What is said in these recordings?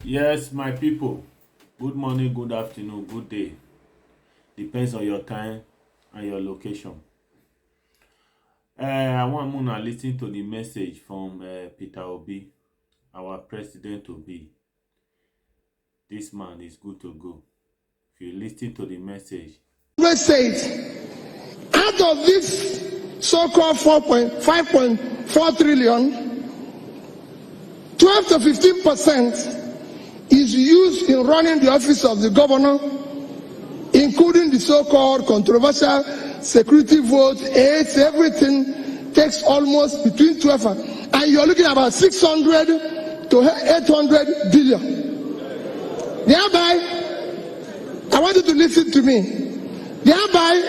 Yes, my people. Good morning, good afternoon, good day. Depends on your time and your location. I want to listen to the message from Peter Obi, our President Obi. This man is good to go. If you listen to the message, always said, out of this so-called 5.4 trillion, 12 to 15% is used in running the office of the governor, including the so-called controversial security vote, aids, everything takes almost between 12 and you're looking at about 600 to 800 billion. Thereby, I want you to listen to me. Thereby,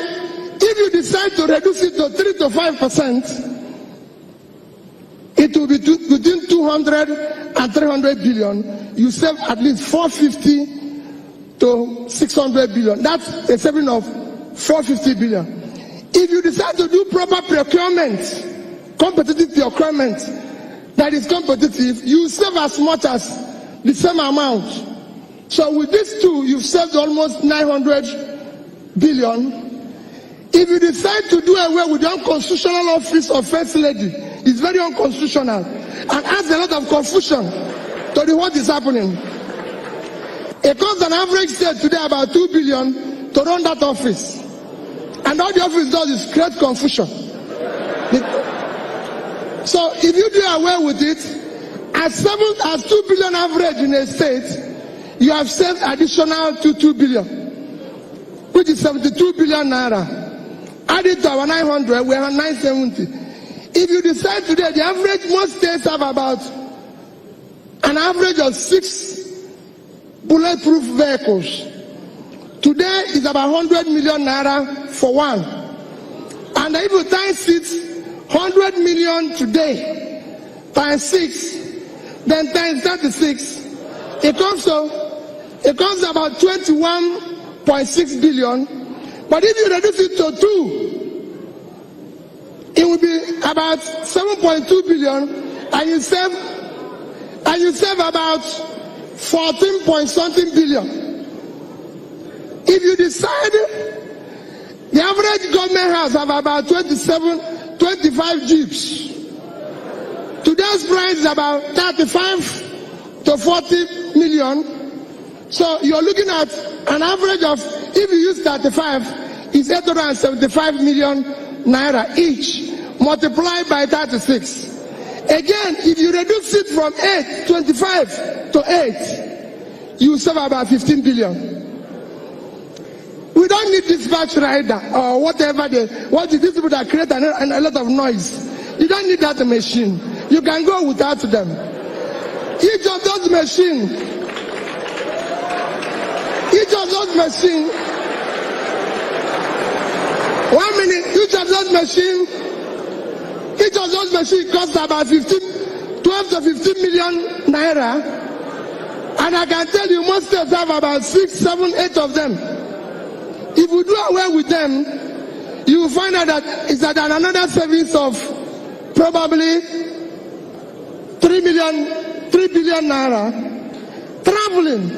if you decide to reduce it to 3 to 5%, it will be between 200 and 300 billion. You save at least 450 to 600 billion. That's a saving of 450 billion. If you decide to do proper procurement, competitive procurement that is competitive, you save as much as the same amount. So with these two, you've saved almost 900 billion. If you decide to do away with the unconstitutional office of First Lady, it's very unconstitutional and adds a lot of confusion to what is happening. It costs an average state today about 2 billion to run that office. And all the office does is create confusion. So if you do away with it, as 2 billion average in a state, you have saved additional to 2 billion, which is 72 billion naira. Add it to our 900, we are 970. If you decide today, the average, most states have about an average of 6 bulletproof vehicles. Today is about 100 million naira for one. And if you times it, 100 million today, times 6, then times 36, it comes to about 21.6 billion. But if you reduce it to 2, it will be about 7.2 billion, and you save about 14 point something billion. If you decide, the average government house have about 25 jeeps. Today's price is about 35 to 40 million. So you're looking at an average of, if you use 35, is 875 million naira each, multiplied by 36. Again, if you reduce it from 25 to 8, you save about 15 billion. We don't need dispatch rider or whatever these people that create a lot of noise. You don't need that machine. You can go without them. Each of those machines, each of those machines costs about 12 to 15 million naira. And I can tell you, most states have about 6, 7, 8 of them. If you do away with them, you will find out that it's at another savings of probably 3 billion naira. Traveling.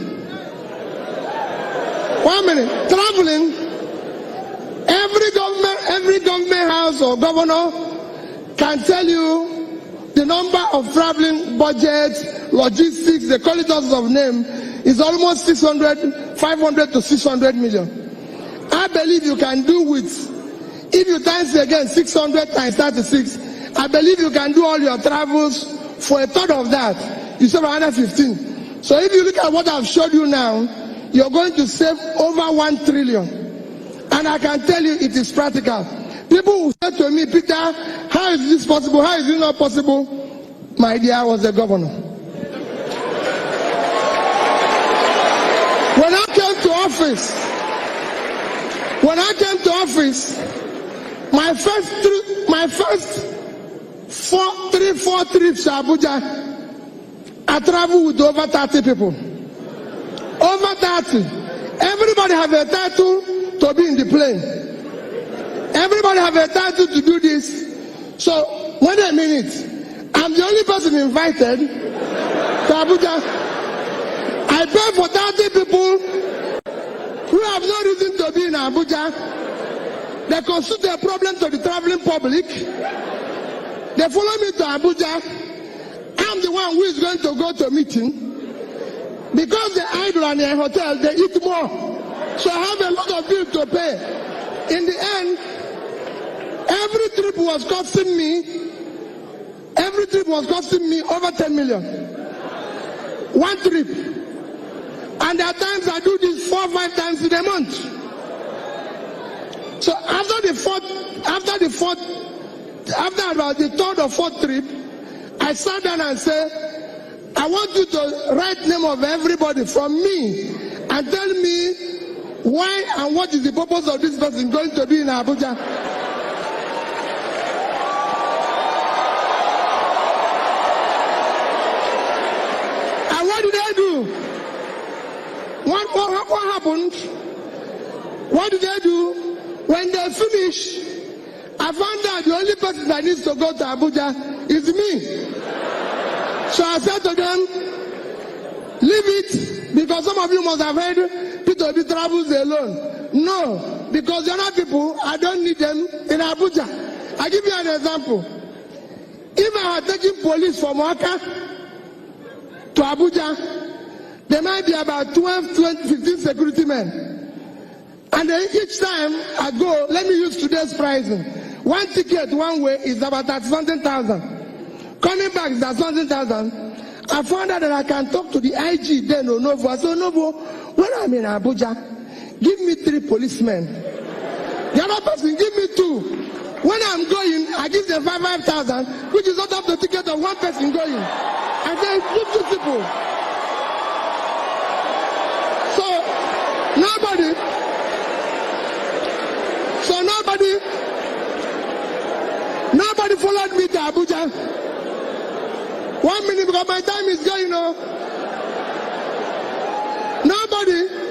1 minute. Traveling. Every government house or governor can tell you the number of traveling budgets, logistics, the qualities of name is almost 500 to 600 million. I believe you can do with, if you times again 600 times 36, I believe you can do all your travels for a third of that. You save another 15. So if you look at what I've showed you now, you're going to save over 1 trillion. And I can tell you it is practical. People who say to me, Peter, how is this possible? How is it not possible? My dear, I was the governor. When I came to office, my first 4 trips to Abuja, I traveled with over 30 people. Over 30. Everybody have a title to be in the plane. Everybody have a title to do this. So, wait a minute. I'm the only person invited to Abuja. I pay for 30 people who have no reason to be in Abuja. They constitute a problem to the traveling public. They follow me to Abuja. I'm the one who is going to go to meeting. Because they idle in a hotel, they eat more. So I have a lot of bills to pay. In the end, every trip was costing me over 10 million. One trip. And at times I do this 4 or 5 times in a month. So after about the third or fourth trip, I sat down and said, I want you to write name of everybody from me and tell me why and what is the purpose of this person going to be in Abuja. And what did I do? What happened? What did I do? When they finish, I found out the only person that needs to go to Abuja is me. So I said to them, leave it, because some of you must have heard Peter Obi travels alone. No, because the other people, I don't need them in Abuja. I give you an example. If I had taken police from Waka to Abuja, there might be about 12, 20, 15 security men. And then each time I go, let me use today's pricing. One ticket one way is about 30,000. Coming back is 30,000. I found out that I can talk to the IG then Onovo. I said, Onovo, when I'm in Abuja, give me 3 policemen. The other person, give me 2. When I'm going, I give them 5,000, which is out of the ticket of one person going. And then give 2 people. So nobody followed me to Abuja. 1 minute, because my time is going,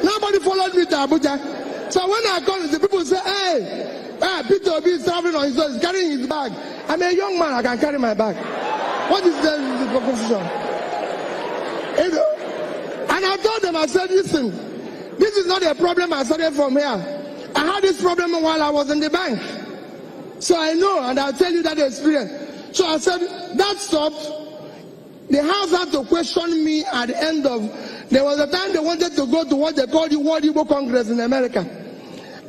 Nobody followed me to Abuja. So when I call, the people say, hey, Peter Obi is traveling on his own, he's carrying his bag. I'm a young man, I can carry my bag. What is the proposition? And I told them, I said, listen, this is not a problem I started from here. I had this problem while I was in the bank. So I know, and I'll tell you that experience. So I said, that stopped. The House had to question me at the end of, there was a time they wanted to go to what they call the World Igbo Congress in America.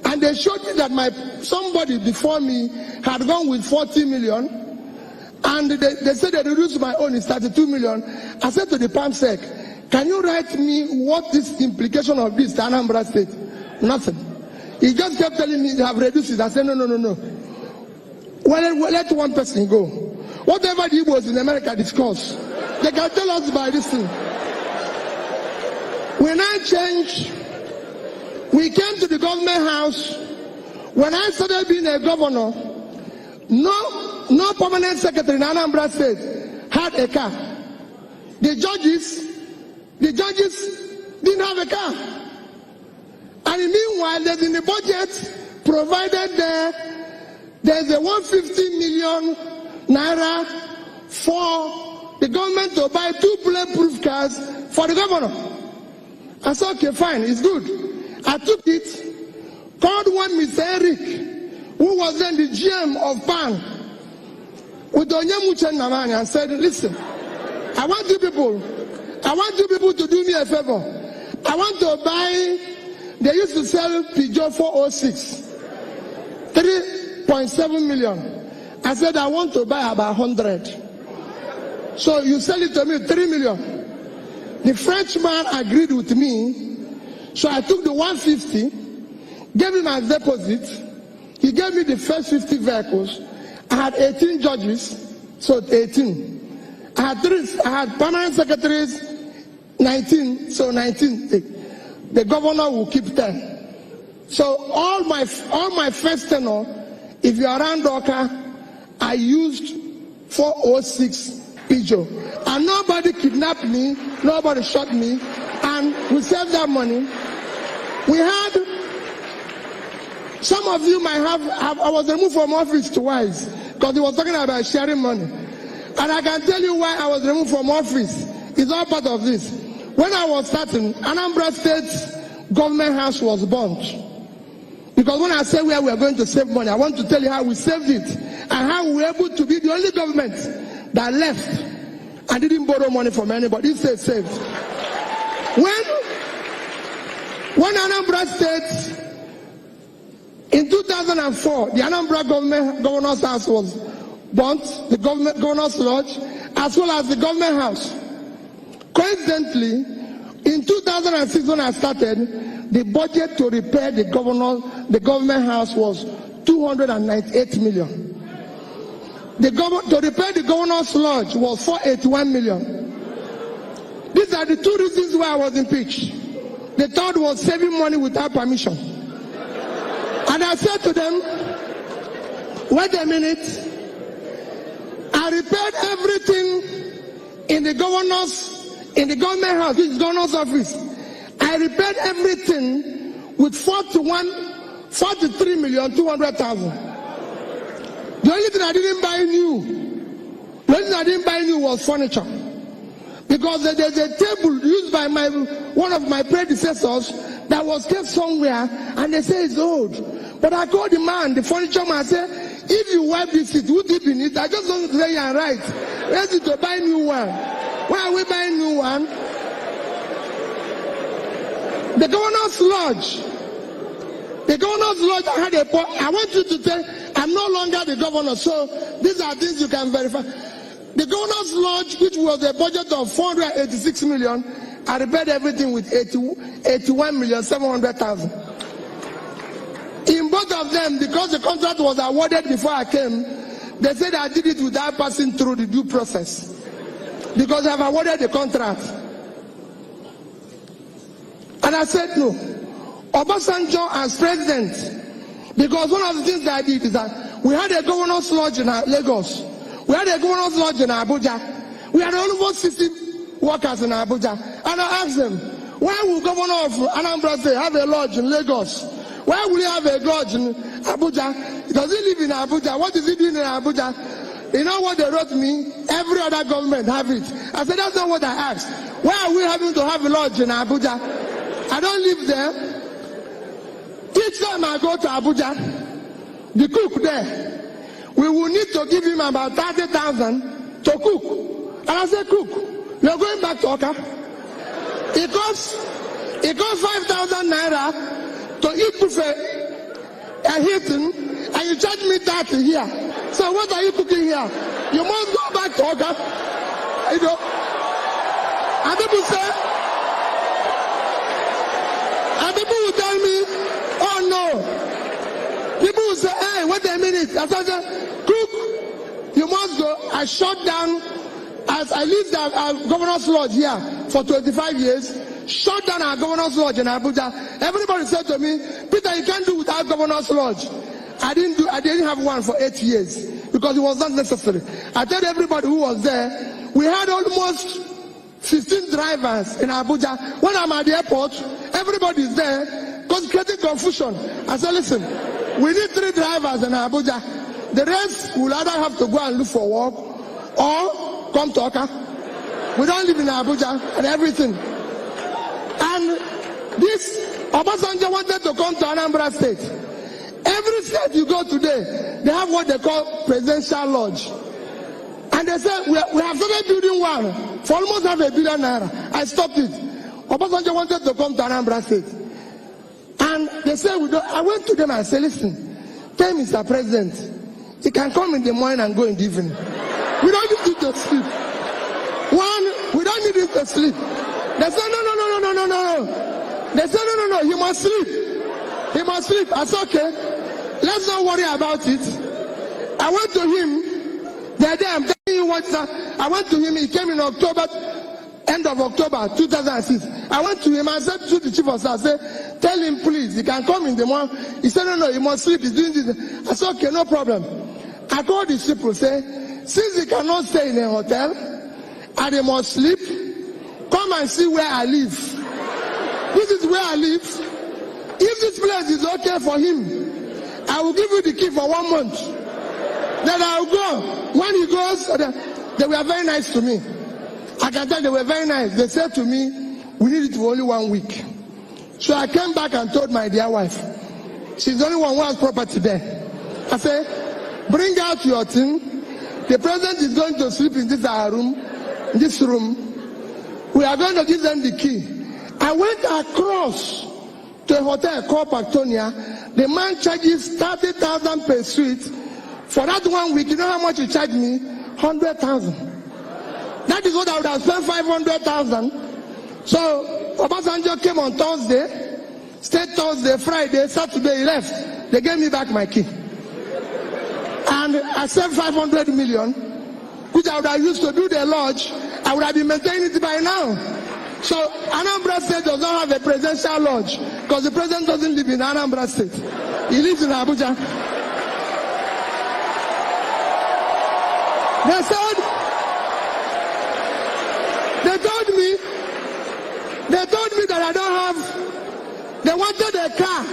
And they showed me that somebody before me had gone with 40 million. And they said they reduced my own is 32 million. I said to the PAMSEC, can you write me what is the implication of this to Anambra State? Nothing. He just kept telling me they have reduced it. I said, no. Well, let one person go. Whatever the Igbos in America discuss, they can tell us by this thing. When I changed, we came to the government house. When I started being a governor, no permanent secretary in Anambra State had a car. The judges didn't have a car. And meanwhile, there's in the budget provided there's a 150 million naira for the government to buy 2 bulletproof cars for the governor. I said, okay, fine, it's good. I took it, called one Mr. Eric, who was then the GM of PAN, with Onyemuche Namani, and said, listen, I want you people to do me a favor. I want to buy, they used to sell Peugeot 406, 3.7 million. I said, I want to buy about 100. So you sell it to me 3 million. The Frenchman agreed with me. So I took the 150, gave him as deposit. He gave me the first 50 vehicles. I had 18 judges, so 18. I had permanent secretaries, 19, so 19. The governor will keep 10. So all my first tenure, if you are around Doka, I used 406 Peugeot. And nobody kidnapped me, nobody shot me, and we saved that money. We had, some of you might have I was removed from office twice, because he was talking about sharing money. And I can tell you why I was removed from office. It's all part of this. when I was starting, Anambra State government house was burnt. Because when I say where we are going to save money, I want to tell you how we saved it and how we were able to be the only government that left and didn't borrow money from anybody. It says saved. When Anambra State, in 2004, the Anambra governor's house was burnt, the governor's lodge, as well as the government house. Coincidentally, in 2006 when I started, the budget to repair the government house was 298 million. To repair the governor's lodge was 481 million. These are the two reasons why I was impeached. The third was saving money without permission. And I said to them, wait a minute, I repaired everything in the government house, which is governor's office. I repaired everything with 43,200,000. The only thing I didn't buy new was furniture. Because there's a table used by one of my predecessors that was kept somewhere, and they say it's old. But I called the man, the furniture man, I said, if you wipe this seat, would it be neat? I just want to say you're right. Ready to buy new one. Why are we buying new one? The governor's lodge. I want you to tell, I'm no longer the governor, so these are things you can verify. The governor's lodge, which was a budget of 486 million, I repaired everything with 81,700,000. In both of them, because the contract was awarded before I came, they said I did it without passing through the due process. Because I've awarded the contract. And I said no. Obasanjo as president, because one of the things that I did is that we had a governor's lodge in Lagos. We had a governor's lodge in Abuja. We had almost 60 workers in Abuja. And I asked them, why will Governor of Anambra State have a lodge in Lagos? Why will he have a lodge in Abuja? Does he live in Abuja? What is he doing in Abuja? You know what they wrote me? Every other government have it. I said, that's not what I asked. Why are we having to have a lodge in Abuja? I don't live there. Each time I go to Abuja, the cook there, we will need to give him about 30,000 to cook. And I said, cook, you're going back to Oka. It costs 5,000 naira to eat buffet at Hilton, and you charge me 30 here. So what are you cooking here? You must go back to Oka. You know. And people will tell me, oh no. People will say, hey, wait a minute. I said, cook, you must go. I shut down, as I lived at Governor's Lodge here for 25 years, shut down our Governor's Lodge in Abuja. Everybody said to me, Peter, you can't do without Governor's Lodge. I didn't have one for 8 years because it was not necessary. I told everybody who was there, we had almost 15 drivers in Abuja. When I'm at the airport, everybody's there because creating confusion. I said, listen, we need 3 drivers in Abuja. The rest will either have to go and look for work or come to Oka. We don't live in Abuja and everything. And this Obasanjo wanted to come to Anambra State. Every state you go today, they have what they call presidential lodge. And they said, we have started building one for almost $500 million. I stopped it. Obasanjo wanted to come to Anambra State. And they said, I went to them and said, listen, tell Mr. President, he can come in the morning and go in the evening. We don't need you to sleep. We don't need you to sleep. They said, no. They said, no, he must sleep. He must sleep. I said, okay. Let's not worry about it. I went to him. The day I'm telling you what, I went to him. He came in October, end of October 2006. I went to him. I said to the chief of staff, I said, tell him please, he can come in the morning. He said, no, he must sleep. He's doing this. I said, okay, no problem. I called the people, say, since he cannot stay in a hotel and he must sleep, come and see where I live. This is where I live. If this place is okay for him, I will give you the key for 1 month. Then I will go. When he goes, they were very nice to me. I can tell they were very nice. They said to me, We need it for only 1 week. So I came back and told my dear wife, she's the only one who has property there. I said, bring out your thing. The president is going to sleep in this room. We are going to give them the key. I went across to a hotel called Pactonia. The man charges 30,000 per suite. For that 1 week, you know how much he charged me? 100,000. That is what I would have spent 500,000. So Obasanjo came on Thursday, stayed Thursday, Friday, Saturday, he left. They gave me back my key. And I saved 500 million, which I would have used to do the lodge. I would have been maintaining it by now. So Anambra State does not have a presidential lodge because the president doesn't live in Anambra State. He lives in Abuja. They told me that I don't have, they wanted a car.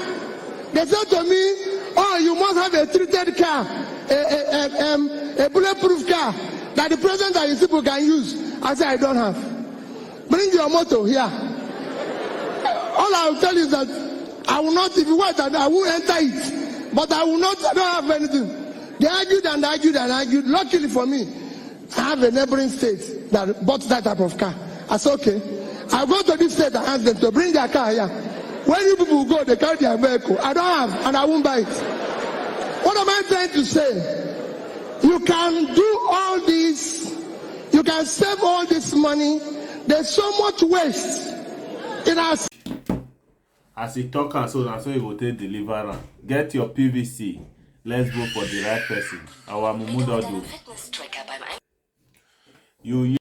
They said to me, oh, you must have a treated car, a bulletproof car that the president and his people can use. I said, I don't have. Bring your motor here. All I will tell you is that I will not, if you want, I will enter it. But I don't have anything. They argued and argued and argued. Luckily for me, I have a neighboring state that bought that type of car. I said, okay. I go to this state and ask them to bring their car here. When you people go, they carry their vehicle. I don't have, and I won't buy it. What am I trying to say? You can do all this. You can save all this money. There's so much waste in our. As he talk and so he will take deliver. Get your PVC. Let's go for the right person. Our Mumudodo. You